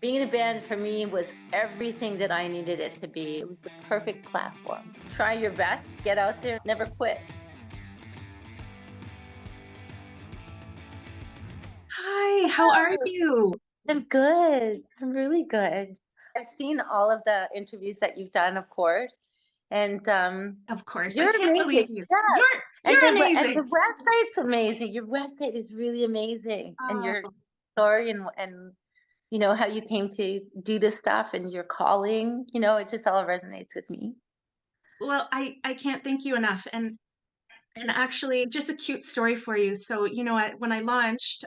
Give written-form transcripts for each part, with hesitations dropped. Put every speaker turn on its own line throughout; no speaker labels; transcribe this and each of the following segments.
Being in a band for me was everything that I needed it to be. It was the perfect platform. Try your best, get out there, never quit.
Hi, how are you?
I'm good. I'm really good. I've seen all of the interviews that you've done, of course, and
Of course, I
you're
can't believe
amazing.
you.
Yeah,
You're
and
you're
and
amazing.
the website's amazing. Your website is really amazing, and your
Oh,
story and you know how you came to do this stuff and your calling. You know, it just all resonates with me.
well, I can't thank you enough. And actually, just a cute story for you. So, when I launched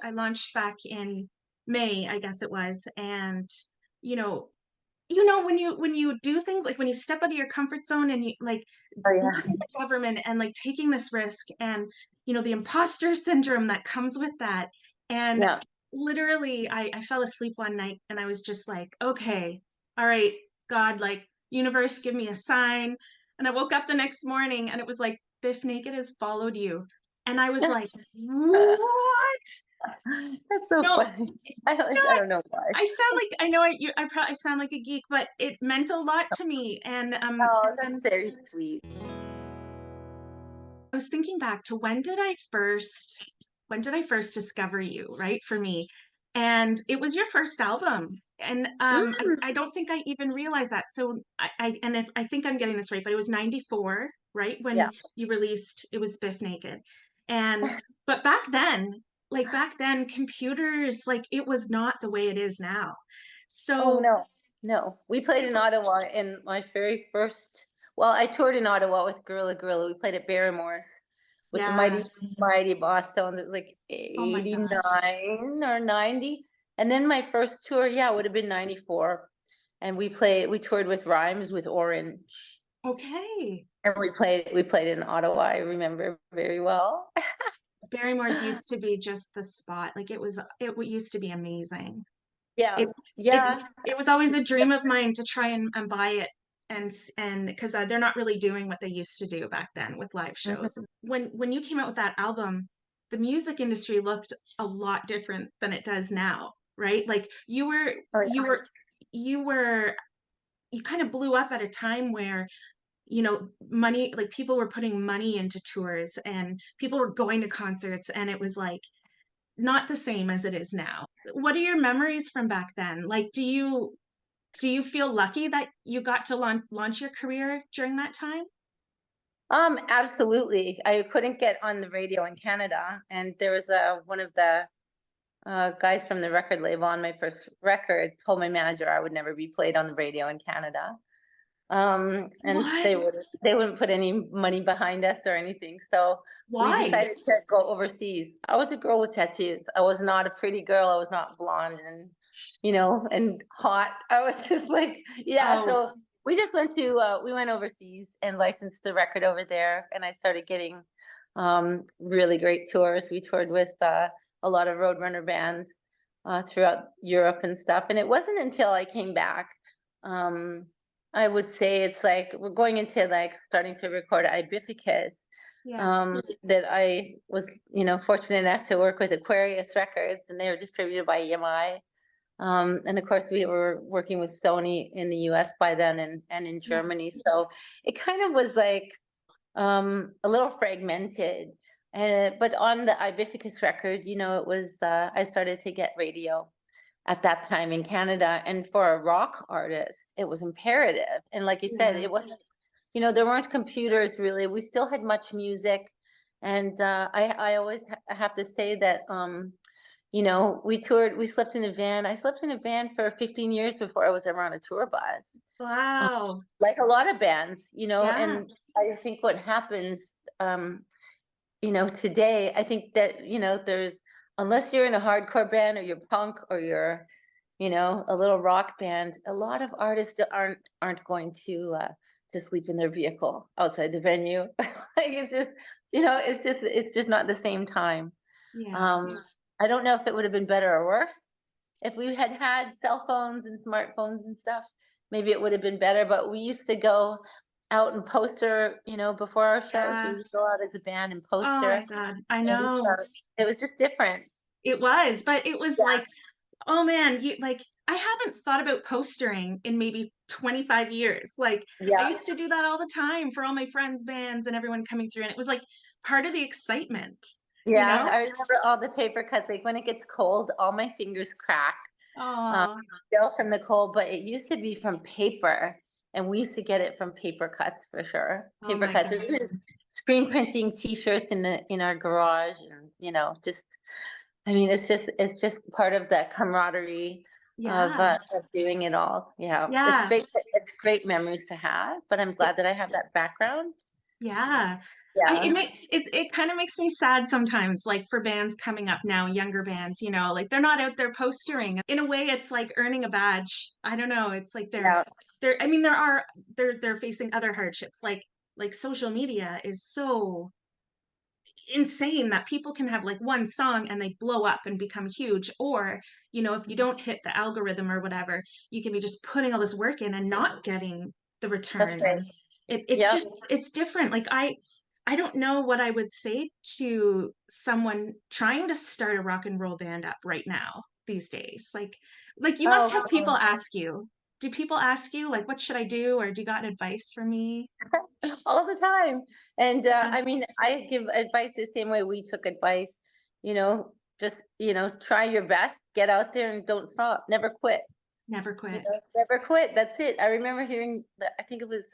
back in May, I guess it was, and you know, when you do things like when you step out of your comfort zone and you like
Oh
leaving
yeah.
the government and like taking this risk and the imposter syndrome that comes with that. And
Yeah.
literally I fell asleep one night and I was just like, okay, all right, God, like universe, give me a sign. And I woke up the next morning and it was like Bif Naked has followed you. And I was like, what?
That's so
No,
funny. I
not
don't know why.
I sound like I know I probably sound like a geek, but it meant a lot to me.
Oh,
And
that's very sweet.
I was thinking back to when did I first discover you, right? For me. And it was your first album. And
Mm.
I don't think I even realized that. So I think I'm getting this right, but it was 94, right?
Yeah.
When you released it was Bif Naked. And but back then, computers, like it was not the way it is now.
Oh
So
no, no. We played in Ottawa in my very first. Well, I toured in Ottawa with Gorilla Gorilla. We played at Barrymore's with the
yeah,
mighty Bosstones. It was like
oh my gosh.
89 or 90. And then my first tour, yeah, would have been 94. And we toured with Rhymes with Orange.
Okay.
And we played in Ottawa. I remember very well.
Barrymore's used to be just the spot. Like it used to be amazing.
Yeah,
It it's
yeah.
it was always a dream of mine to try and buy it and because they're not really doing what they used to do back then with live shows.
Mhm.
When you came out with that album, the music industry looked a lot different than it does now, right? Like
Oh,
you
yeah.
were you were you kind of blew up at a time where money, like people were putting money into tours and people were going to concerts and it was like not the same as it is now. What are your memories from back then? Like, do you feel lucky that you got to launch your career during that time?
Absolutely. I couldn't get on the radio in Canada, and there was one of the guys from the record label on my first record told my manager I would never be played on the radio in Canada. And
What?
they wouldn't put any money behind us or anything. So we
Why?
decided to go overseas. I was a girl with tattoos. I was not a pretty girl. I was not blonde and and hot. I was just like, yeah.
Oh,
So we went overseas and licensed the record over there, and I started getting really great tours. We toured with a lot of Roadrunner bands throughout Europe and stuff. And it wasn't until I came back. Um, I would say it's like we're going into like starting to record Ibificus.
yeah.
That I was, fortunate enough to work with Aquarius Records, and they were distributed by EMI. And of course, we were working with Sony in the US by then and in
Yeah.
Germany. So it kind of was like a little fragmented. But on the Ibificus record, it was, I started to get radio at that time in Canada. And for a rock artist, it was imperative. And like you said,
Yeah.
it wasn't, there weren't computers really. We still had much music. And I always have to say that, we toured, we slept in a van. I slept in a van for 15 years before I was ever on a tour bus. Um,
Wow.
like a lot of bands,
Yeah.
and I think what happens, today, I think that, there's, unless you're in a hardcore band or you're punk or you're, a little rock band, a lot of artists aren't going to sleep in their vehicle outside the venue. Like it's just, it's just not the same time.
Yeah.
Um, I don't know if it would have been better or worse. If we had had cell phones and smartphones and stuff, maybe it would have been better. But we used to go out and poster, before our shows. We
Yeah.
would go out as a band and
Oh
poster,
my God. I
and
know.
it was just different.
It was, but it was
Yeah.
like, oh man, you like I haven't thought about postering in maybe 25 years. Like, I
Yeah.
used to do that all the time for all my friends' bands and everyone coming through, and it was, like, part of the excitement, you
Yeah,
know?
I remember all the paper cuts, like, when it gets cold, all my fingers crack, um,
Oh,
still from the cold, but it used to be from paper, and we used to get it from paper cuts for sure.
oh
Paper
my
cuts,
god.
it was screen printing T-shirts in our garage and, just I mean, it's just part of that camaraderie
Yeah,
of doing it all. Yeah,
yeah,
it's great memories to have, but I'm
it
glad that I have that background.
yeah.
Yeah.
It kinda makes me sad sometimes, like, for bands coming up now, younger bands, like, they're not out there postering. In a way, it's like earning a badge. I don't know, it's like
Yeah.
I mean, they're facing other hardships, like, social media is so insane that people can have like one song and they blow up and become huge, or if you don't hit the algorithm or whatever, you can be just putting all this work in and not getting the
That's
return.
right.
And it's
Yep.
just it's different. Like, I don't know what I would say to someone trying to start a rock and roll band up right now these days. Like you must
Oh,
have people ask you, do people ask you like, what should I do, or do you got advice for me?
all the time. And
Yeah,
I mean, I give advice the same way we took advice, just, try your best, get out there and don't stop. Never quit.
never quit.
Never quit. That's it. I remember hearing I think it was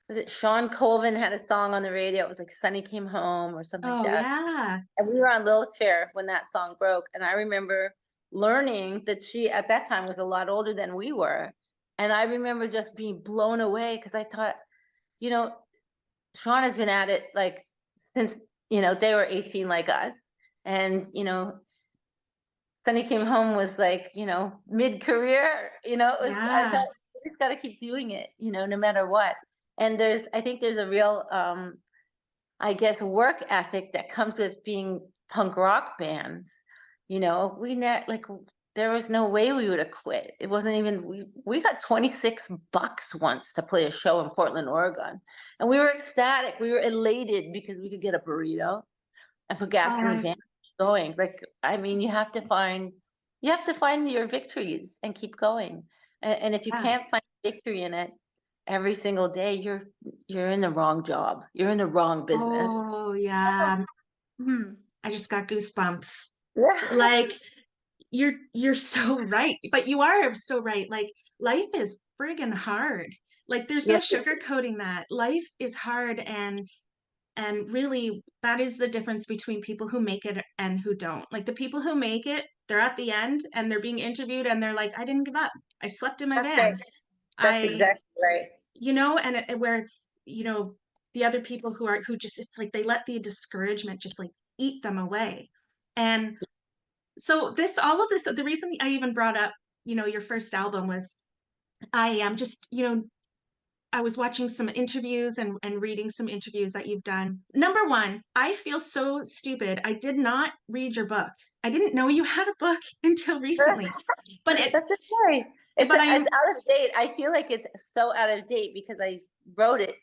it Sean Colvin had a song on the radio. It was like Sunny Came Home or something like
Oh
that.
yeah.
And we were on Little Chair when that song broke. And I remember learning that she at that time was a lot older than we were. And I remember just being blown away because I thought, you know, Sean has been at it like since, they were 18 like us. And, Sunny Came Home was like, mid-career, I
Yeah.
thought you just gotta keep doing it, no matter what. And I think there's a real, I guess, work ethic that comes with being punk rock bands. Like there was no way we would have quit. It wasn't even we got $26 once to play a show in Portland, Oregon. And we were ecstatic. We were elated because we could get a burrito and put gas in the
Oh,
van going. Like, I mean, you have to find your victories and keep going. And if you
yeah.
can't find victory in it every single day, you're in the wrong job. You're in the wrong business.
Oh, yeah.
Hmm.
I just got goosebumps.
Yeah.
Like, you're so right, but you are so right. Like, life is friggin' hard. Like, there's no
Yes.
sugarcoating that. Life is hard, and really, that is the difference between people who make it and who don't. Like, the people who make it, they're at the end and they're being interviewed and they're like, "I didn't give up. I slept in my
That's right.
van.
That's
I"
exactly right.
and where it's, the other people who just, it's like they let the discouragement just like eat them away. And so all of this, the reason I even brought up, your first album was, I am just, I was watching some interviews and reading some interviews that you've done. Number one, I feel so stupid. I did not read your book. I didn't know you had a book until recently. But
That's okay.
but I
It's
am
out of date. I feel like it's so out of date because I wrote it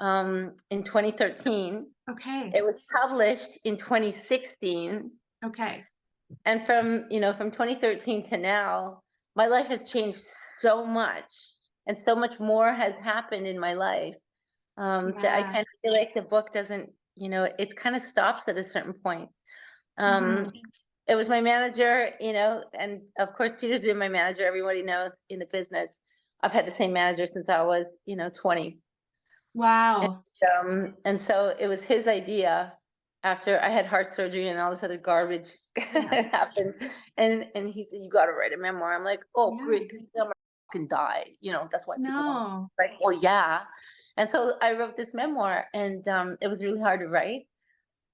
in 2013.
okay.
It was published in 2016.
Okay.
And from 2013 to now, my life has changed so much, and so much more has happened in my life, that I
Yeah.
kind of feel like the book doesn't, it kind of stops at a certain point.
Mhm.
Um, it was my manager, and of course Peter's been my manager. Everybody knows in the business. I've had the same manager since I was, 20. And,
Wow.
and so it was his idea after I had heart surgery and all this other garbage
Yeah.
happened. And he said, "You got to write a memoir." I'm like, "Oh,
Yeah.
great, because I'm gonna fucking die. That's why people want to."
No.
Like, well, yeah. And so I wrote this memoir, and it was really hard to write.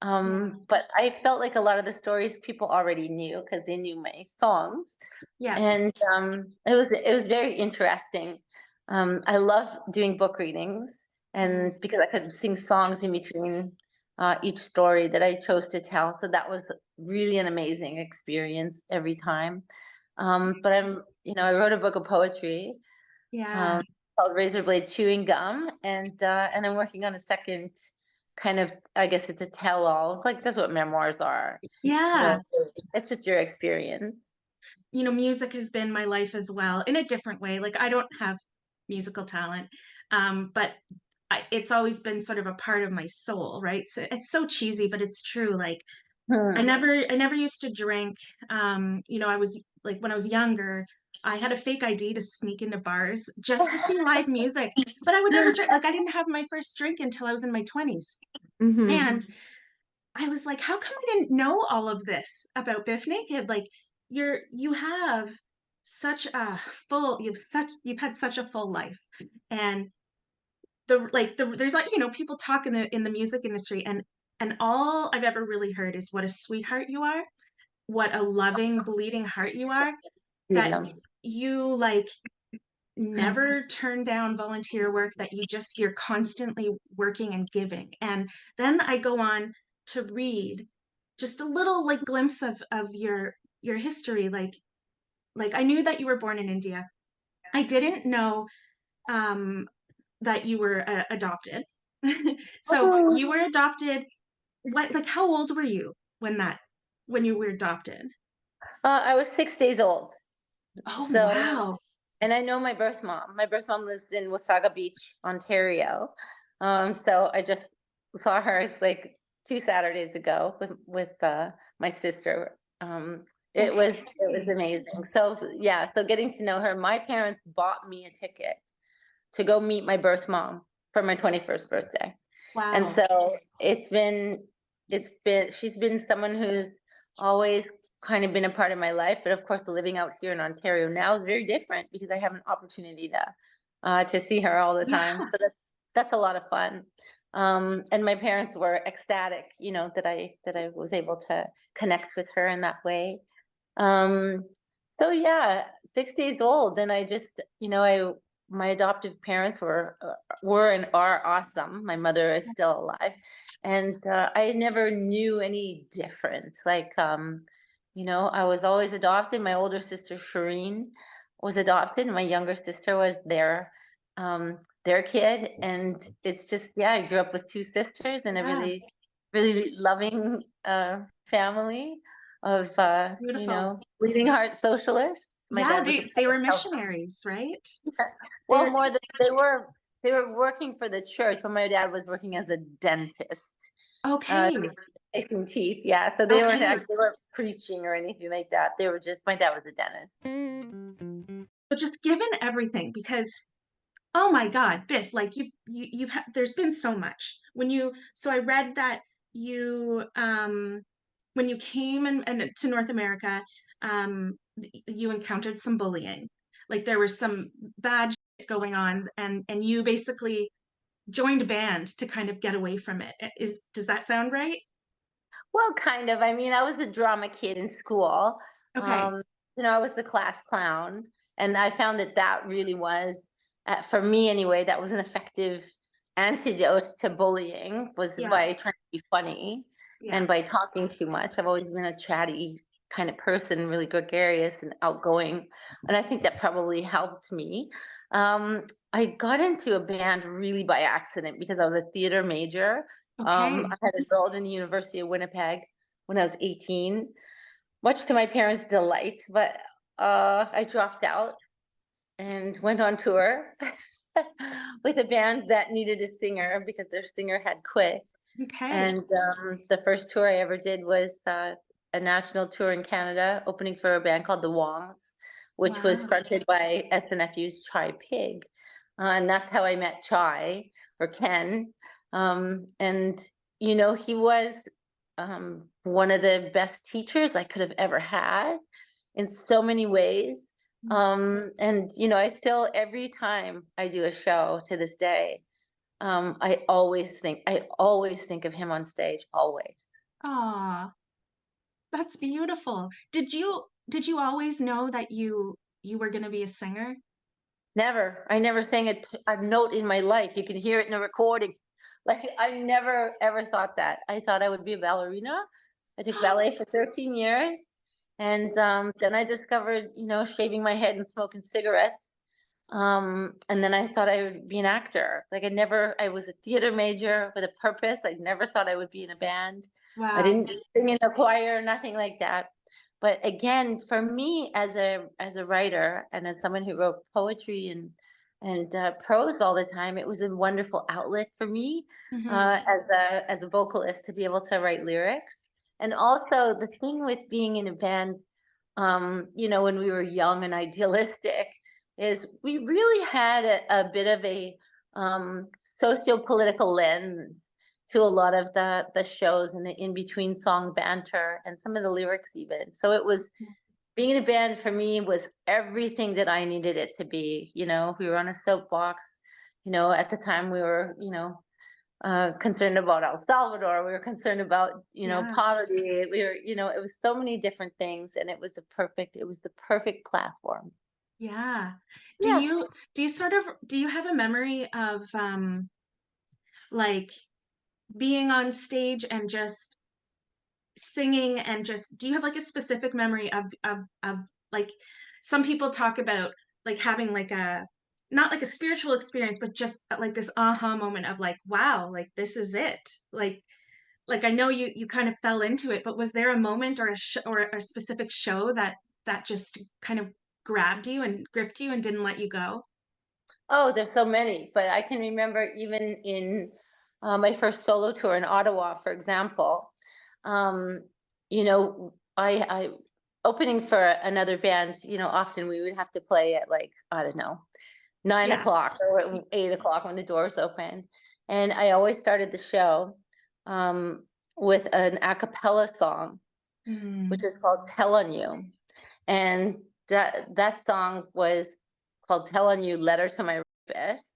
Yeah.
But I felt like a lot of the stories people already knew because they knew my songs,
Yeah.
and it was very interesting. I love doing book readings,
Mhm.
and because I could sing songs in between each story that I chose to tell, so that was really an amazing experience every time. But I wrote a book of poetry
Yeah.
um, called Razor Blade Chewing Gum, and I'm working on a second kind of, I guess it's a tell-all. Like that's what memoirs are, where
Yeah.
it's just your experience.
music has been my life as well in a different way. Like I don't have musical talent, but it's always been sort of a part of my soul, right? So it's so cheesy, but it's true. Like
Hmm.
I never used to drink. I was like when I was younger, I had a fake ID to sneak into bars just to see live music, but I would never drink. Like I didn't have my first drink until I was in my 20s.
Hmm.
And I was like, how come I didn't know all of this about Bif Naked? Like you have such a you've had such a full life. And there's like, people talk in the music industry, and all I've ever really heard is what a sweetheart you are, what a loving, bleeding heart you are, that
Freedom.
you like never turn down volunteer work, that you're constantly working and giving. And then I go on to read just a little like glimpse of your history. Like I knew that you were born in India. I didn't know um that you were adopted. So
Oh.
you were adopted. What, like, how old were you when you were adopted?
I was 6 days old.
Oh,
So,
wow.
and I know my birth mom. My birth mom lives in Wasaga Beach, Ontario. So I just saw her like 2 Saturdays ago with my sister. It was
Okay.
amazing. So yeah, so getting to know her, my parents bought me a ticket to go meet my birth mom for my 21st birthday. And
Wow.
so she's been someone who's always kind of been a part of my life. But of course, living out here in Ontario now is very different because I have an opportunity to see her all the
Yeah.
time. So that's a lot of fun. And my parents were ecstatic, that I was able to connect with her in that way. Um, so yeah, 6 days old, and I just, I my adoptive parents were and are awesome. My mother is still alive, and I never knew any different. Like, I was always adopted. My older sister Shireen was adopted. And my younger sister was their kid, and it's just, yeah, I grew up with two sisters and a
Yeah.
really, really loving family of
Beautiful.
bleeding heart socialists. My
Yeah,
dad was a
they were
public health.
missionaries, right? They
Well,
were
more than they were working for the church, but my dad was working as a dentist, uh,
okay.
fixing teeth. Yeah, so
Okay.
they weren't preaching or anything like that. They were just, my dad was a dentist.
So just given everything, because oh my God, Biff, like there's been so much. So I read that you, when you came and to North America, you encountered some bullying. Like there was some bad shit going on, and you basically joined a band to kind of get away from it. Does that sound right?
Well, kind of. I mean, I was a drama kid in school.
Okay.
Um, I was the class clown, and I found that that really was, for me anyway, that was an effective antidote to bullying, was
Yeah.
by trying to be funny
Yeah.
and by talking too much. I've always been a chatty kind of person, really gregarious and outgoing, and I think that probably helped me. I got into a band really by accident because I was a theater major.
Okay.
I had enrolled in the University of Winnipeg when I was 18, much to my parents' delight, but I dropped out and went on tour with a band that needed a singer because their singer had quit.
Okay.
And the first tour I ever did was a national tour in Canada, opening for a band called the Wongs, which was
Wow.
fronted by SNFU's Chai Pig. And that's how I met Chai, or Ken. And, he was one of the best teachers I could have ever had in so many ways. And, I still, every time I do a show to this day, I always think of him on stage, always.
Aw, that's beautiful. Did you always know that you were gonna be a singer?
Never. I never sang a note in my life. You can hear it in a recording. Like, I never ever thought that. I thought I would be a ballerina. I took ballet for 13 years. And then I discovered, shaving my head and smoking cigarettes. And then I thought I would be an actor. Like, I was a theater major with a purpose. I never thought I would be in a band. I
Wow.
didn't sing in a choir, nothing like that. But again, for me as a writer and as someone who wrote poetry and prose all the time, it was a wonderful outlet for me
Mhm.
as a vocalist to be able to write lyrics. And also the thing with being in a band, when we were young and idealistic, is we really had a bit of a um, socio-political lens to a lot of the shows and the in between song banter and some of the lyrics even. So it was being in a band for me was everything that I needed it to be. We were on a soapbox. At the time we were, concerned about El Salvador. We were concerned about,
Yeah.
poverty. We were, it was so many different things, and it was the perfect platform.
Yeah. Do
Yeah.
you do you have a memory of, like, being on stage and just singing and just do you have, like, a specific memory of like, some people talk about, like, having, like, a not like a spiritual experience, but just, like, this aha moment of, like, "Wow, like, this is it." I know you kind of fell into it, but was there a moment or or a specific show that just kind of grabbed you and gripped you and didn't let you go?
Oh, there's so many, but I can remember even in my first solo tour in Ottawa, for example. Um, I opening for another band. Often we would have to play at, like, I don't know, nine
Yeah.
o'clock or 8 o'clock when the doors opened, and I always started the show um, with an a cappella song, which
Mm.
is called "Tell on You." And that song was called "Tell on You, Letter to My Rapist,"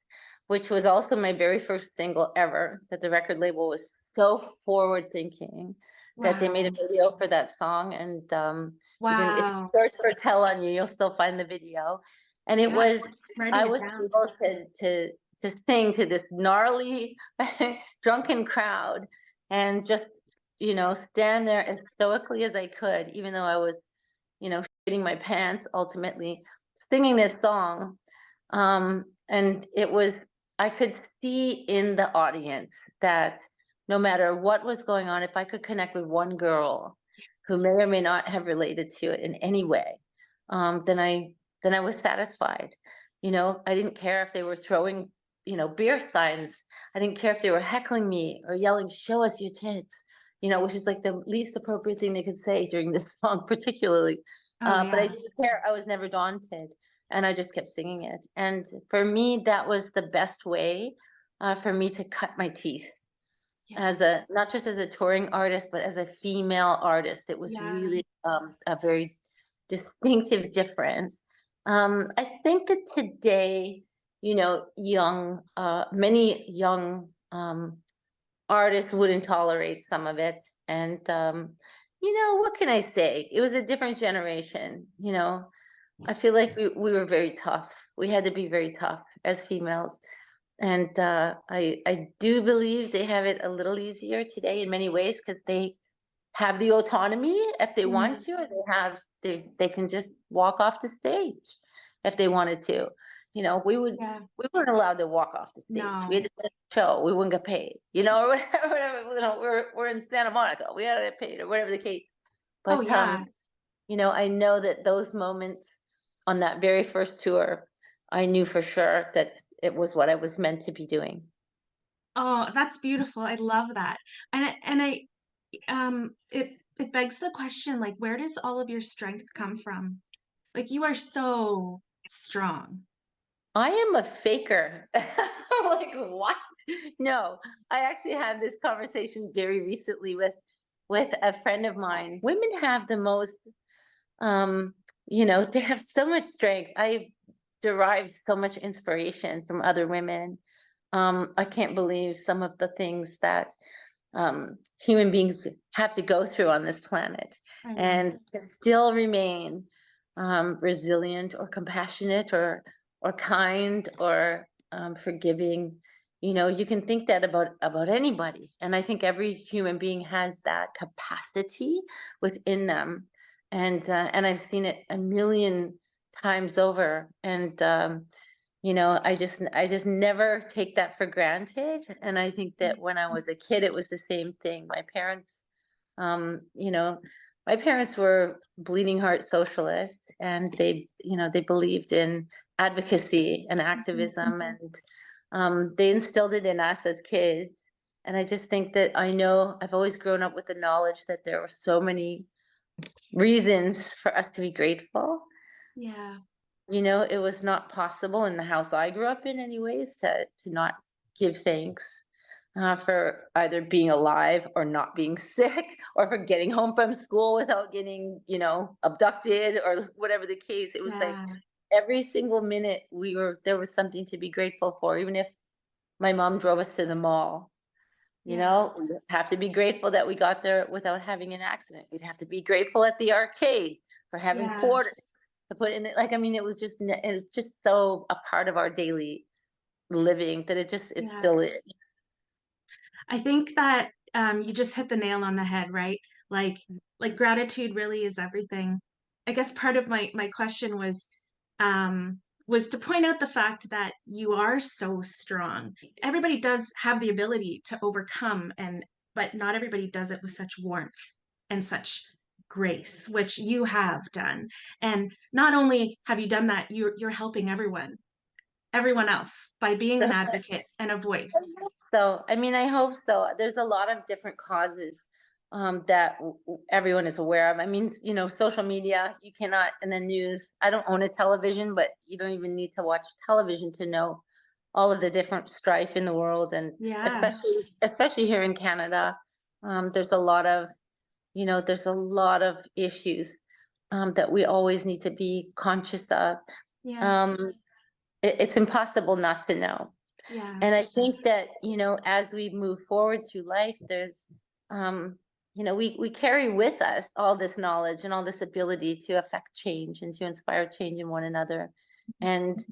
which was also my very first single ever, that the record label was so forward thinking that they made a
Wow.
video for that song. And if you
Wow.
search for "Tell on You," you'll still find the video. And
Yeah. Writing
I
it
was
down.
able to sing to this gnarly drunken crowd and just stand there as stoically as I could, even though I was shitting my pants ultimately singing this song. And I could see in the audience that no matter what was going on, if I could connect with one girl who may or may not have related to it in any way, then I was satisfied. I didn't care if they were throwing, beer signs. I didn't care if they were heckling me or yelling, "Show us your tits," which is like the least appropriate thing they could say during this song, particularly.
Oh,
But I
yeah.
didn't care. I was never daunted, and I just kept singing it. And for me, that was the best way for me to cut my teeth as
Yes.
a not just as a touring artist, but as a female artist. It was
Yeah.
really a very distinctive difference. I think that today, many young artists wouldn't tolerate some of it. And what can I say? It was a different generation. I feel like we were very tough. We had to be very tough as females. And I do believe they have it a little easier today in many ways because they have the autonomy if they want
Mhm.
to, or they can just walk off the stage if they wanted to.
Yeah.
We weren't allowed to walk off the stage. We had
No.
to do a show. We wouldn't get paid, or whatever. We're in Santa Monica. We had to get paid, or whatever the case.
Oh,
But
yeah.
I know that those moments on that very first tour, I knew for sure that it was what I was meant to be doing.
Oh, that's beautiful. I love that. It begs the question, like, where does all of your strength come from? Like, you are so strong.
I am a faker. Like, what? No, I actually had this conversation very recently with a friend of mine. Women have the most, um, they have so much strength. I've derived so much inspiration from other women. I can't believe some of the things that human beings have to go through on this planet,
I know.
and to still remain resilient or compassionate or kind or forgiving. You can think that about anybody, and I think every human being has that capacity within them, and I've seen it a million times over. And I just never take that for granted. And I think that when I was a kid, it was the same thing. My parents, um, you know, my parents were bleeding heart socialists, and they believed in advocacy and
Mhm.
activism, and they instilled it in us as kids. And I just think that I know I've always grown up with the knowledge that there were so many reasons for us to be grateful.
Yeah,
It was not possible in the house I grew up in anyways to not give thanks for either being alive or not being sick, or for getting home from school without getting, abducted, or whatever the case. It was like
yeah,
every single minute there was something to be grateful for, even if my mom drove us to the mall.
yeah,
We have to be grateful that we got there without having an accident. We'd have to be grateful at the arcade for having
yeah,
quarters to put in it. Like, I mean, it was just so a part of our daily living that it
yeah.
still is.
I think that, you just hit the nail on the head, right? Like gratitude really is everything. I guess part of my question was to point out the fact that you are so strong. Everybody does have the ability to overcome, but not everybody does it with such warmth and such grace, which you have done. And not only have you done that, you're helping everyone else by being an advocate and a voice.
So, I mean, I hope so. There's a lot of different causes that everyone is aware of. I mean, social media, you cannot, and the news. I don't own a television, but you don't even need to watch television to know all of the different strife in the world, and
Yeah,
especially here in Canada, there's a lot of, issues that we always need to be conscious of.
yeah,
Um, it's impossible not to know.
yeah,
And I think that, as we move forward through life, there's, we carry with us all this knowledge and all this ability to affect change and to inspire change in one another. And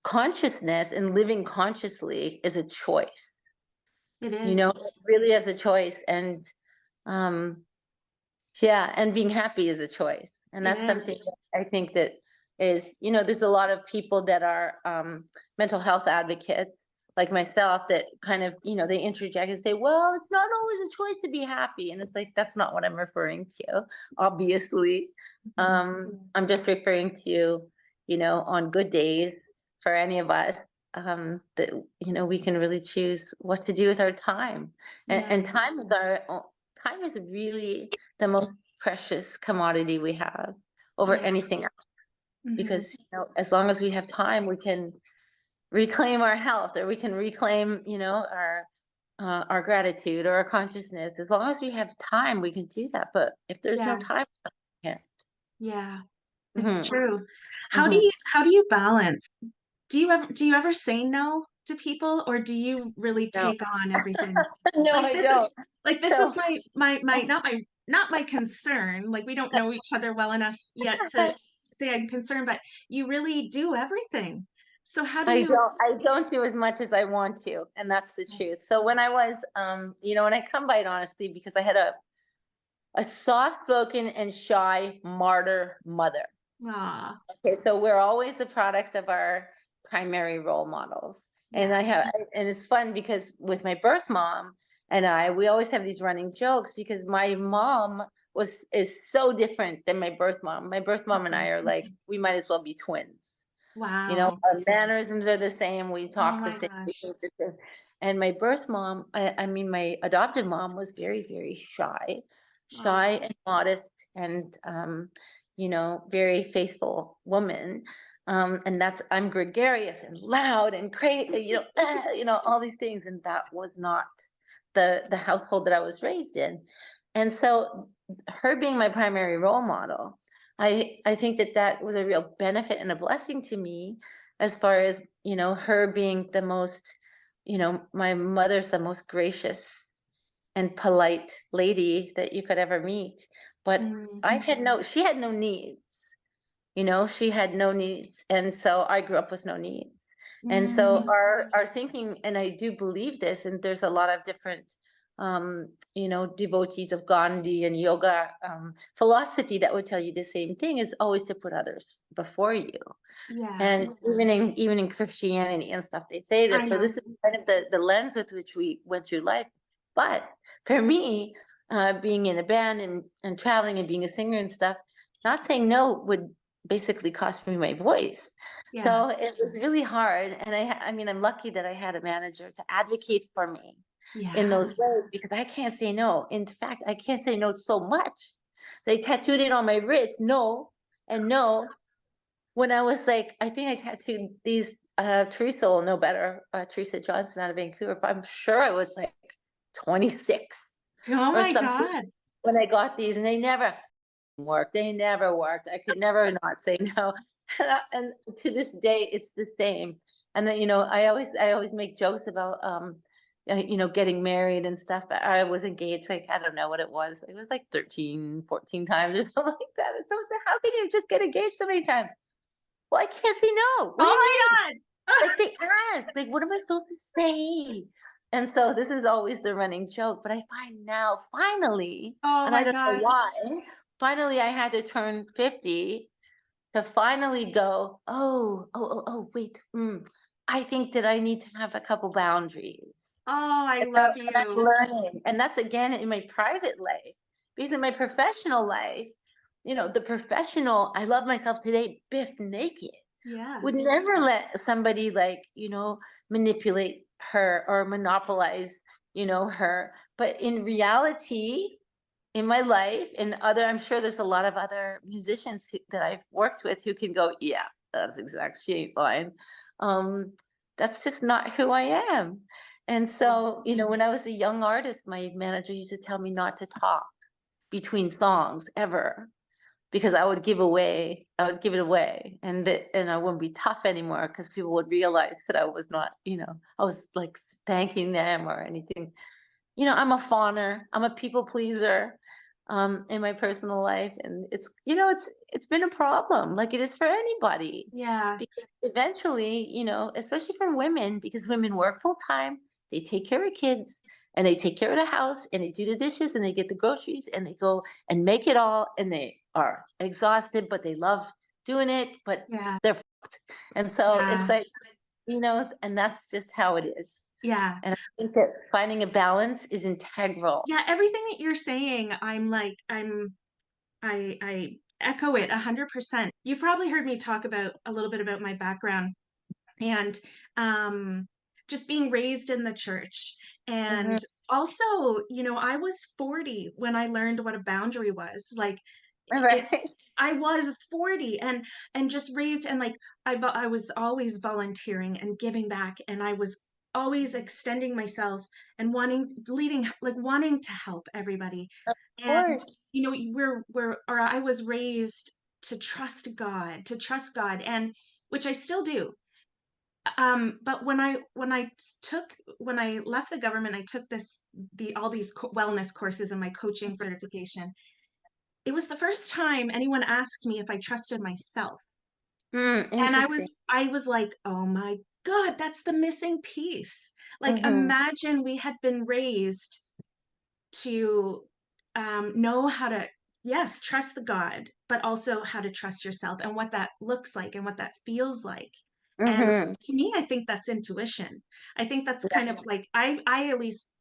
consciousness and living consciously is a choice,
it is.
it really is a choice. And um, yeah, and being happy is a choice. And
It
that's something
is.
that I think that is, there's a lot of people that are mental health advocates like myself that kind of, they interject and say, well, it's not always a choice to be happy. And it's like, that's not what I'm referring to, obviously.
Mhm.
I'm just referring to, on good days for any of us, that, we can really choose what to do with our time.
Yeah,
And time is really the most precious commodity we have over
yeah,
anything else,
mhm,
because as long as we have time, we can reclaim our health, or we can reclaim, our gratitude or our consciousness. As long as we have time, we can do that. But if there's no
yeah,
time, we can't.
yeah. It's
Hmm.
true.
Hmm.
How do you balance? Do you ever say no to people, or do you really
No,
take on everything?
no,
Like
I
this is
don't.
this
So
is my not my concern. Like we don't know each other well enough yet to say I'm concerned, but you really do everything. So how do you
I don't do as much as I want to, and that's the truth. So when I was, and I come by it honestly because I had a soft-spoken and shy martyr mother.
Ah,
Okay, so we're always the product of our primary role models. And
yeah.
and it's fun because with my birth mom and we always have these running jokes because my mom is so different than my birth mom. My birth mom and I
Mhm.
are like, we might as well be twins.
Wow.
Our mannerisms are the same. We
Oh
talk the
my
same. We
gosh.
think the same. And my birth mom, I mean, my adopted mom was very, very shy
Oh,
and modest, and very faithful woman. And I'm gregarious and loud and crazy, all these things. And that was not the household that I was raised in. And so her being my primary role model, I think that was a real benefit and a blessing to me, as far as, her being the most, my mother's the most gracious and polite lady that you could ever meet. But
mm,
she had no needs. She had no needs. And so I grew up with no needs. And so
mm,
our thinking, and I do believe this, and there's a lot of different, devotees of Gandhi and yoga philosophy that would tell you the same thing, is always to put others before you.
yeah,
And even in Christianity and stuff, they say
I
this. So
know.
this is kind of the lens with which we went through life. But for me, being in a band and traveling and being a singer and stuff, not saying no would basically cost me my voice.
Yeah.
So it was really hard. And I mean, I'm lucky that I had a manager to advocate for me in
Yeah.
those ways because I can't say no. In fact, I can't say no so much. They tattooed it on my wrist, no, and no. When I was like, I think I tattooed these, Teresa will know better, Teresa Johnson out of Vancouver, but I'm sure I was like 26
Oh
or
my
something
God.
when I got these, and they never worked. They never worked. I could never not say no. And to this day, it's the same. And then, I always make jokes about, getting married and stuff. I was engaged, like, I don't know what it was. It was like 13, 14 times or something like that. And someone said, how can you just get engaged so many times? Well, I can't say no. What do you
Oh
mean?
my God.
Like they ask, like, what am I supposed to say? And so this is always the running joke. But I find now, finally,
Oh
and I
my
don't know
God.
why, finally I had to turn 50 to finally go, wait, I think that I need to have a couple boundaries.
Oh, I
And so
love
and I'm
you.
learning, and that's again in my private life. Because in my professional life, the professional, I love myself today, Biff Naked,
Yeah.
would never let somebody like, manipulate her or monopolize, her. But in reality, in my life and I'm sure there's a lot of other musicians that I've worked with who can go, yeah, that's exact, she ain't lying. Um, that's just not who I am. And so, when I was a young artist, my manager used to tell me not to talk between songs ever because I would give it away, and I wouldn't be tough anymore because people would realize that I was not, I was like thanking them or anything. I'm a fawner. I'm a people pleaser, in my personal life, and it's been a problem, like it is for anybody,
Yeah.
because eventually, especially for women, because women work full time, they take care of kids, and they take care of the house, and they do the dishes, and they get the groceries, and they go and make it all, and they are exhausted, but they love doing it, but
Yeah.
they're fucked. And so it's
Yeah.
like, and that's just how it is.
Yeah.
And I think that finding a balance is integral.
Yeah. Everything that you're saying, I echo it 100%. You've probably heard me talk about a little bit about my background and um, just being raised in the church.
Mhm.
And also, I was 40 when I learned what a boundary was. Like it,
Right.
I was 40 and just raised and like I was always volunteering and giving back and I was always extending myself and wanting to help everybody.
Of
And
course.
or I was raised to trust God and which I still do. But when I left the government, I took all these wellness courses and my coaching certification. It was the first time anyone asked me if I trusted myself. And
Interesting.
I was like, "Oh my God, that's the missing piece." Like
Mhm.
imagine we had been raised to know how to, yes, trust the God, but also how to trust yourself and what that looks like and what that feels like. And
Mhm.
to me, I think that's intuition. I think that's kind
Yeah.
of like I at least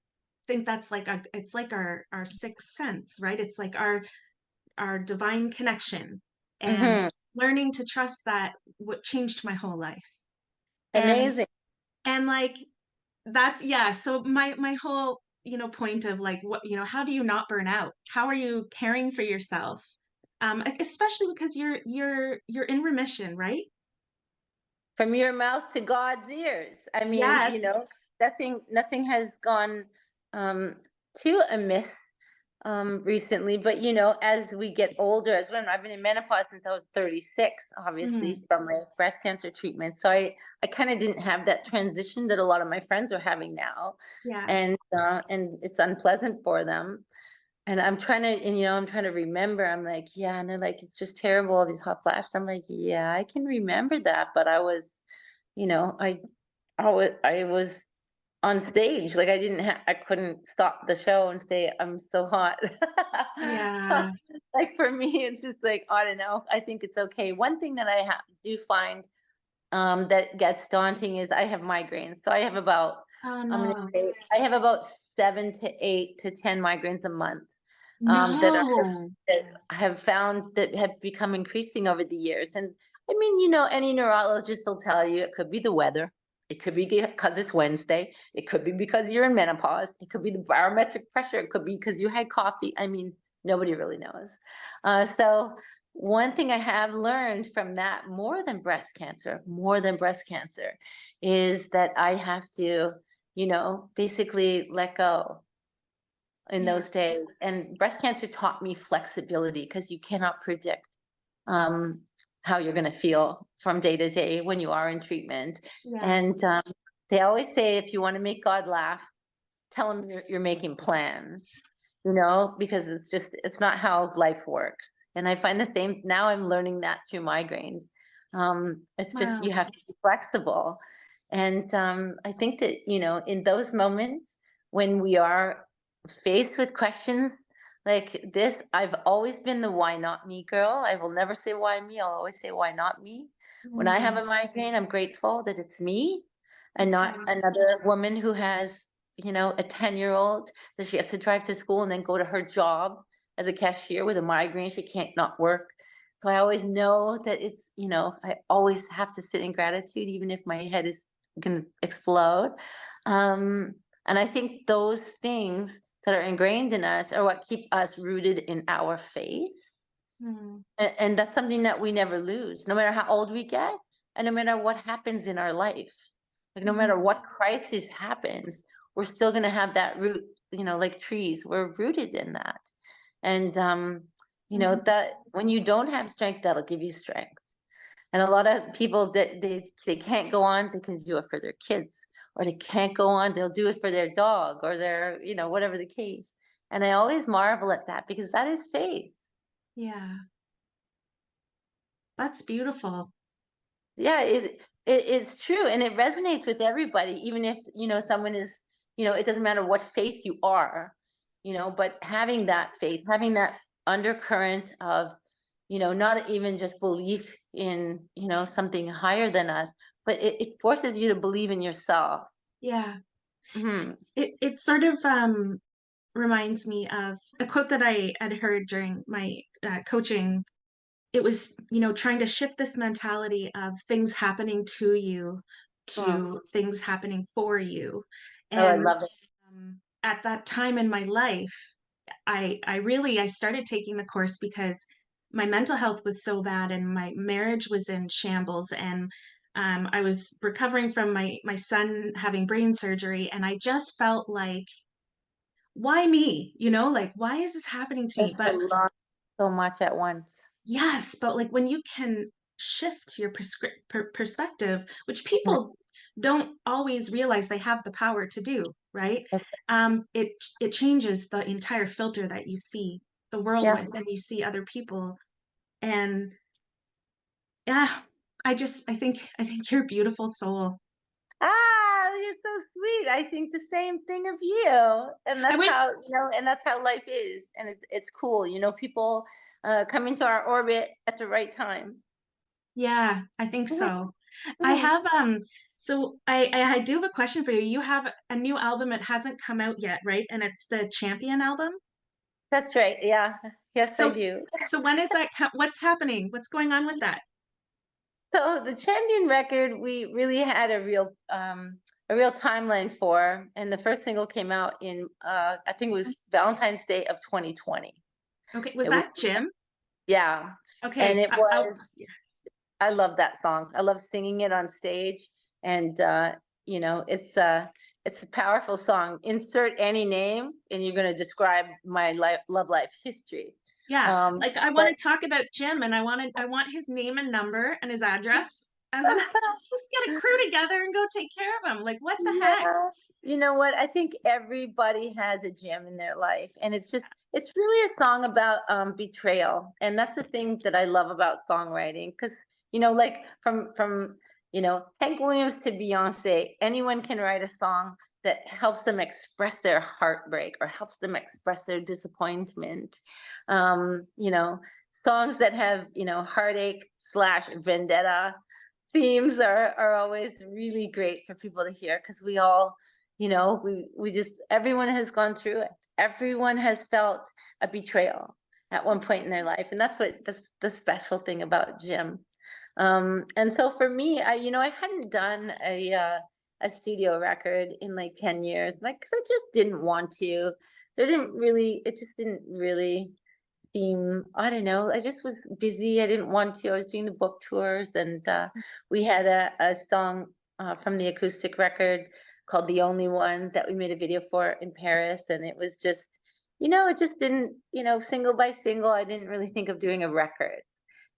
think that's like it's like our sixth sense, right? It's like our divine connection and
Mhm.
learning to trust that what changed my whole life. And
Amazing.
like that's yeah, so my whole, point of like what, how do you not burn out? How are you caring for yourself? Especially because you're in remission, right?
From your mouth to God's ears. I mean,
Yes.
nothing has gone um too amiss recently, but as we get older, as women, I've been in menopause since I was 36, obviously
Mhm.
from my breast cancer treatment. So I kind of didn't have that transition that a lot of my friends are having now,
Yeah.
and it's unpleasant for them. And I'm trying to remember. I'm like, yeah, and they're like, it's just terrible, all these hot flashes. I'm like, yeah, I can remember that, but I was, you know, I was on stage. Like I couldn't stop the show and say, I'm so hot.
Yeah.
Like for me, it's just like, I don't know. I think it's okay. One thing that do find that gets daunting is I have migraines. So
Oh
I'm gonna
no.
say I have about 7 to 8 to 10 migraines a month. that
No.
that I have found that have become increasing over the years. And I mean, you know, any neurologist will tell you it could be the weather. It could be because it's Wednesday. It could be because you're in menopause. It could be the barometric pressure. It could be because you had coffee. I mean, nobody really knows. So one thing I have learned from that more than breast cancer, is that I have to, you know, basically let go in
Yeah.
those days. And breast cancer taught me flexibility, because you cannot predict um, how you're going to feel from day to day when you are in treatment.
Yeah.
And they always say, if you want to make God laugh, tell him you're making plans, you know, because it's not how life works. And I find the same now. I'm learning that through migraines. It's just,
Wow.
you have to be flexible. And I think that, you know, in those moments when we are faced with questions like this, I've always been the why not me girl. I will never say why me. I'll always say why not me. When I have
Mm.
a migraine, I'm grateful that it's me and not
Yeah.
another woman who has, you know, a 10-year-old that she has to drive to school and then go to her job as a cashier with a migraine. She can't not work. So I always know that it's, you know, I always have to sit in gratitude, even if my head is going to explode. Um, and I think those things that are ingrained in us are what keep us rooted in our faith.
Mm.
And that's something that we never lose, no matter how old we get, and no matter what happens in our life. Like, no matter
Mhm.
what crisis happens, we're still going to have that root, you know, like trees, we're rooted in that. And, you know,
Mhm.
that when you don't have strength, that'll give you strength. And a lot of people that they can't go on, they can do it for their kids, or they can't go on, they'll do it for their dog or their, you know, whatever the case. And I always marvel at that, because that is faith.
Yeah. That's beautiful.
Yeah, it's true, and it resonates with everybody, even if, you know, someone is, you know, it doesn't matter what faith you are, you know, but having that faith, having that undercurrent of, you know, not even just belief in, you know, something higher than us, but it forces you to believe in yourself.
Yeah.
Hmm.
It sort of reminds me of a quote that I had heard during my coaching. It was, trying to shift this mentality of things happening to you
Oh,
to things happening for you.
oh, I
And
love it.
at that time in my life, I started taking the course because my mental health was so bad and my marriage was in shambles, and I was recovering from my son having brain surgery, and I just felt like, why me? Like, why is this happening to me?
It's a
But
lot, so much at once.
yes, but like when you can shift your perspective, which
Yeah,
people don't always realize they have the power to do, right?
that's-
It changes the entire filter that you see the world
yeah.
with, and you see other people. And yeah, I think you're a beautiful soul.
Ah, you're so sweet. I think the same thing of you. And
I
that's
went,
how, you know, and that's how life is. And it's cool. You know, people come into our orbit at the right time.
yeah, I think so. I
Mhm.
have so I do have a question for you. You have a new album. It hasn't come out yet, right? And it's the Champion album.
That's right. Yeah. Yes, I
So
do.
so when is that what's happening? What's going on with that?
So the Champion record, we really had a real timeline for, and the first single came out in I think it was Valentine's Day of 2020.
Okay, was
It was,
that Jim?
yeah. And
Okay,
it was, I love that song. I love singing it on stage, and you know, it's a powerful song. Insert any name, and you're going to describe my love life history.
yeah. Like I want
But
to talk about Jim, and I want his name and number and his address, and then I can just get a crew together and go take care of him. Like what the heck?
yeah, you know what? I think everybody has a gem in their life, and it's really a song about betrayal, and that's the thing that I love about songwriting. Because, you know, like from you know, Hank Williams to Beyonce, anyone can write a song that helps them express their heartbreak or helps them express their disappointment. You know, songs that have, you know, heartache slash vendetta themes are always really great for people to hear, because we all, we just, everyone has gone through it. Everyone has felt a betrayal at one point in their life. And that's what the special thing about Jim. And so for me, I hadn't done a studio record in like 10 years, like, cause I just didn't want to. It just didn't really seem, I don't know, I just was busy. I didn't want to. I was doing the book tours, and we had a song from the acoustic record called The Only One that we made a video for in Paris. And it was just, it just didn't, single by single, I didn't really think of doing a record.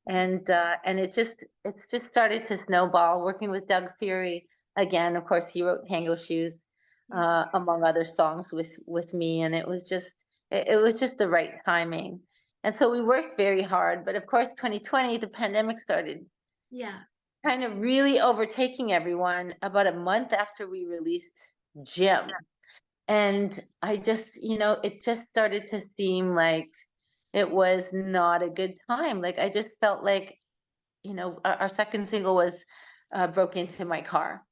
And it's just started to snowball, working with Doug Fury again. Of course, he wrote Tango Shoes,
Yeah.
among other songs with me. And it was just the right timing. And so we worked very hard. But of course, 2020, the pandemic started
Yeah.
kind of really overtaking everyone about a month after we released Jim. And I just, it just started to seem like it was not a good time. Like, I just felt like, our second single was Broke Into My Car.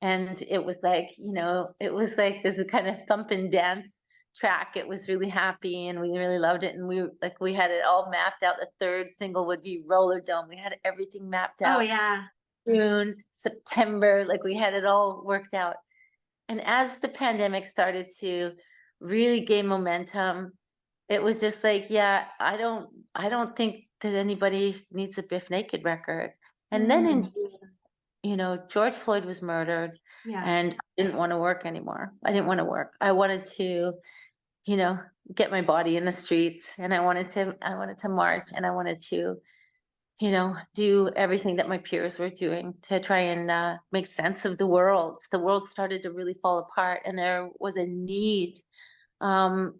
And it was like, it was like this kind of thump and dance track. It was really happy and we really loved it. And we had it all mapped out. The third single would be Roller Dome. We had everything mapped
Oh
out.
yeah.
June, September, like we had it all worked out. And as the pandemic started to really gain momentum, it was just like, yeah, I don't think that anybody needs a Bif Naked record. And then in
Mm,
June, George Floyd was murdered,
yeah.
and I didn't want to work anymore. I didn't want to work. I wanted to, you know, get my body in the streets, and I wanted to march, and I wanted to, do everything that my peers were doing to try and make sense of the world. The world started to really fall apart, and there was a need, um,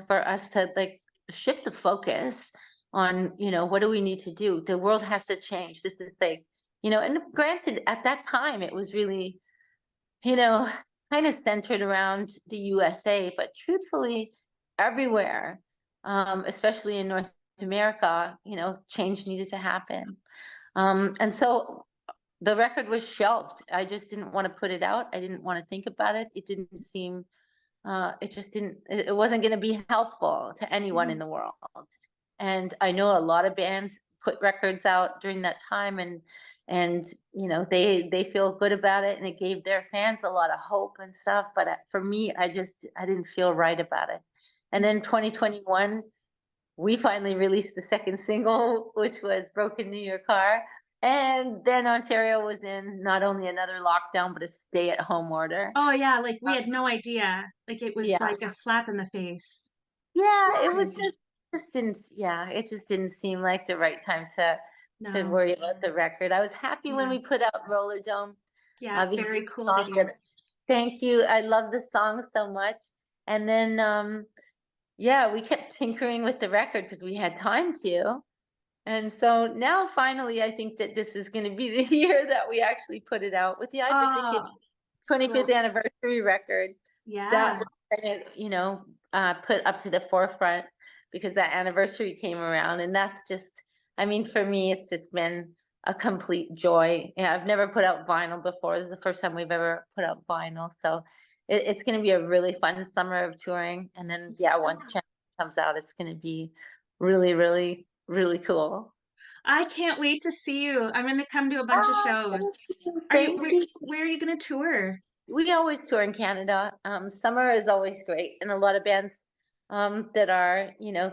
for us to like shift the focus on, what do we need to do? The world has to change. This is like, and granted, at that time, it was really, you know, kind of centered around the USA, but truthfully, everywhere, especially in North America, change needed to happen. And so the record was shelved. I just didn't want to put it out. I didn't want to think about it. It didn't seem, it just didn't, it wasn't going to be helpful to anyone in
Mhm.
the world. And I know a lot of bands put records out during that time, and they feel good about it, and it gave their fans a lot of hope and stuff. But for me, I didn't feel right about it. And then 2021, we finally released the second single, which was Broken New Your Car. And then Ontario was in not only another lockdown, but a stay-at-home order.
Oh yeah, like we
Uh,
had no idea. Like it was
yeah,
like a slap in the face. It's
yeah, it was
crazy.
it just didn't seem like the right time to
No.
worry about the record. I was happy when
Yeah.
we put out Roller Dome,
Yeah.
because
Very
it's
cool
a song
video.
that, thank you. I love the song so much. And then yeah, we kept tinkering with the record because we had time to. And so now finally I think that this is going to be the year that we actually put it out with the Advocate
Oh, it's
25th
cool.
anniversary record. That
Yeah.
was kind of, put up to the forefront because that anniversary came around. And that's just, I mean, for me, it's just been a complete joy. Yeah, I've never put out vinyl before. This is the first time we've ever put out vinyl. So it's going to be a really fun summer of touring. And then, yeah, once Channel comes out, it's going to be really, really, really cool.
I can't wait to see you. I'm gonna come to a bunch of
Ah,
shows.
thank you.
Are you
Thank you.
where are you gonna tour?
We always tour in Canada. Summer is always great, and a lot of bands that are,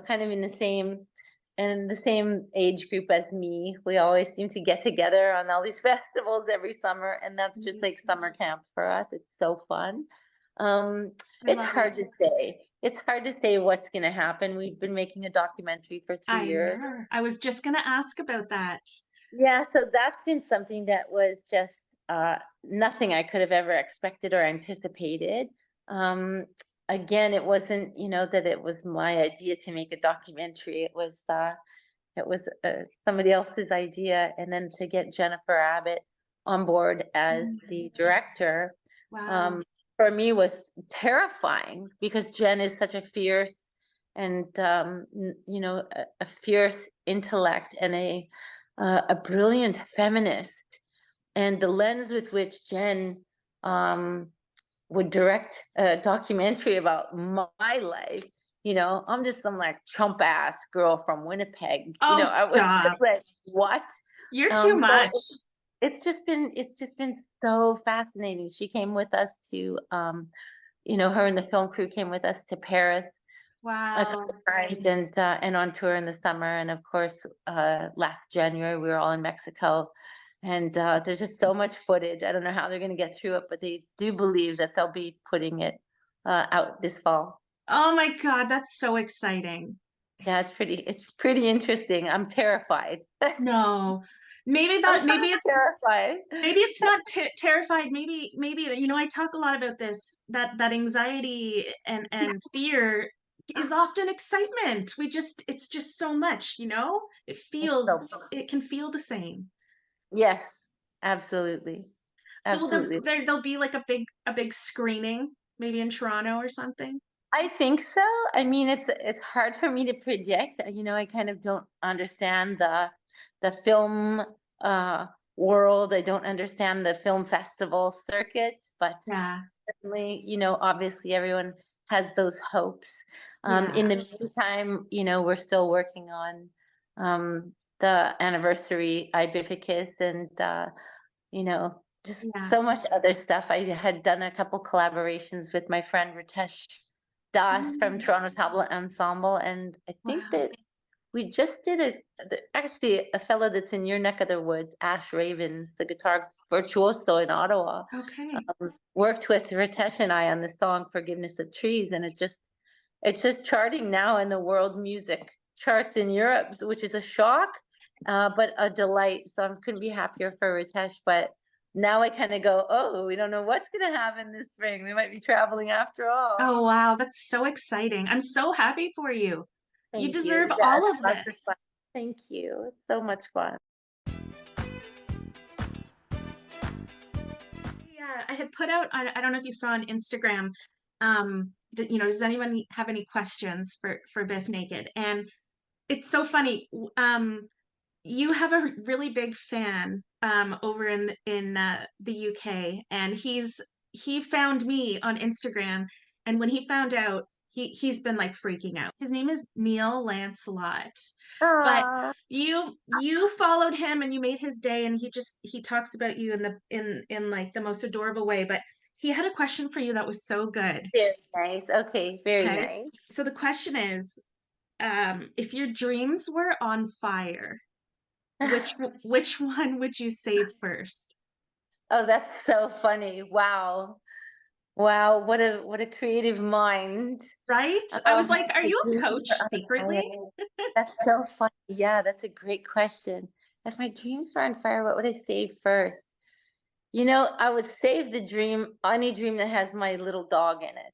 kind of in the same age group as me. We always seem to get together on all these festivals every summer, and that's just
Mhm.
like summer camp for us. It's so fun. Um,
I
it's
love it.
hard to say. It's hard to say what's going to happen. We've been making a documentary for two
I
years.
know. I was just gonna ask about that.
Yeah, so that's been something that was just nothing I could have ever expected or anticipated. Um, Again, it wasn't, that it was my idea to make a documentary. It was somebody else's idea, and then to get Jennifer Abbott on board as
Mhm.
the director,
Wow.
um, for me was terrifying because Jen is such a fierce and a fierce intellect and a brilliant feminist, and the lens with which Jen um, would direct a documentary about my life, I'm just some like chump ass girl from Winnipeg.
Oh,
I was just
stop.
like, what?
You're too
So
much.
it's just been so fascinating. She came with us to her and the film crew came with us to Paris a couple
Wow.
times, and on tour in the summer, and of course, last January we were all in Mexico, and there's just so much footage. I don't know how they're going to get through it, but they do believe that they'll be putting it out this fall.
Oh my God, that's so exciting.
Yeah, it's pretty interesting. I'm terrified.
No. Maybe
I'm
that,
kind
maybe
of terrified.
maybe it's not terrified. Maybe, I talk a lot about this, that anxiety and fear is often excitement. It's just so much,
It's so fun.
it can feel the same.
Yes, absolutely,
So will
absolutely.
there'll be like a big screening, maybe in Toronto or something?
I think so. I mean, it's hard for me to predict. I kind of don't understand the film uh, world. I don't understand the film festival circuit, but
Yeah.
certainly, obviously everyone has those hopes. In
Yeah.
the meantime, we're still working on the anniversary Ibifficus and just
Yeah.
so much other stuff. I had done a couple collaborations with my friend Ritesh Das from
Mm,
Toronto Tablet Ensemble, and I think
wow.
that we just did actually a fellow that's in your neck of the woods, Ash Ravens, the guitar virtuoso in Ottawa,
Okay.
worked with Ritesh and I on the song "Forgiveness of Trees," and it's just charting now in the world music charts in Europe, which is a shock, but a delight. So I couldn't be happier for Ritesh. But now I kind of go, oh, we don't know what's going to happen this spring. We might be traveling after all.
Oh, wow. That's so exciting. I'm so happy for you. You
Thank
deserve
you. Yeah,
all
it's
of
lots of fun.
this.
Thank you. It's so much fun.
Yeah, I had put out, I don't know if you saw on Instagram, does anyone have any questions for Bif Naked? And it's so funny. You have a really big fan over in the UK, and he found me on Instagram, and when he found out, he's been like freaking out. His name is Neil Lancelot, but
Aw,
you followed him and you made his day, and he talks about you in in like the most adorable way. But he had a question for you that was so good.
very nice. Okay, very
Okay,
nice.
so the question is, if your dreams were on fire, which one would you save first?
Oh, that's so funny. Wow. Wow, what a creative mind.
Right? I was
If
like, "Are
my
you a
dreams
coach
were on
secretly?"
fire. That's so funny. Yeah, that's a great question. If my dreams were on fire, what would I save first? I would save any dream that has my little dog in it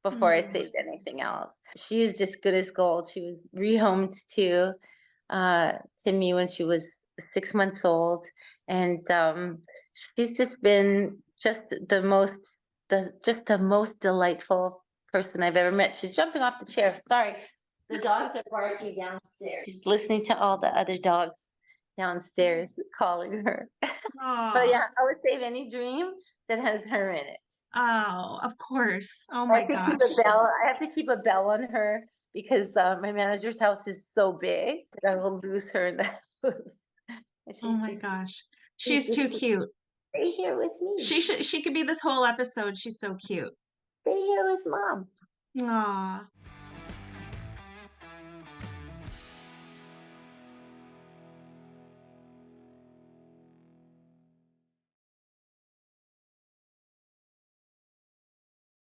before I
Mm,
saved anything else. She is just good as gold. She was rehomed to me when she was 6 months old, and she's just been just the most delightful person I've ever met. She's jumping off the chair. Sorry, the dogs are barking downstairs. She's listening to all the other dogs downstairs calling her. But
aw.
yeah, I would save any dream that has her in it.
Oh, of course. Oh
I
my
have to keep a
gosh.
bell. I have to keep a bell on her because my manager's house is so big that I will lose her in the house. And
Oh
she's
my
just
gosh.
she's
She's
just
too cute.
stay here with me.
She could be this whole episode. She's so cute.
Stay here with mom.
Aw.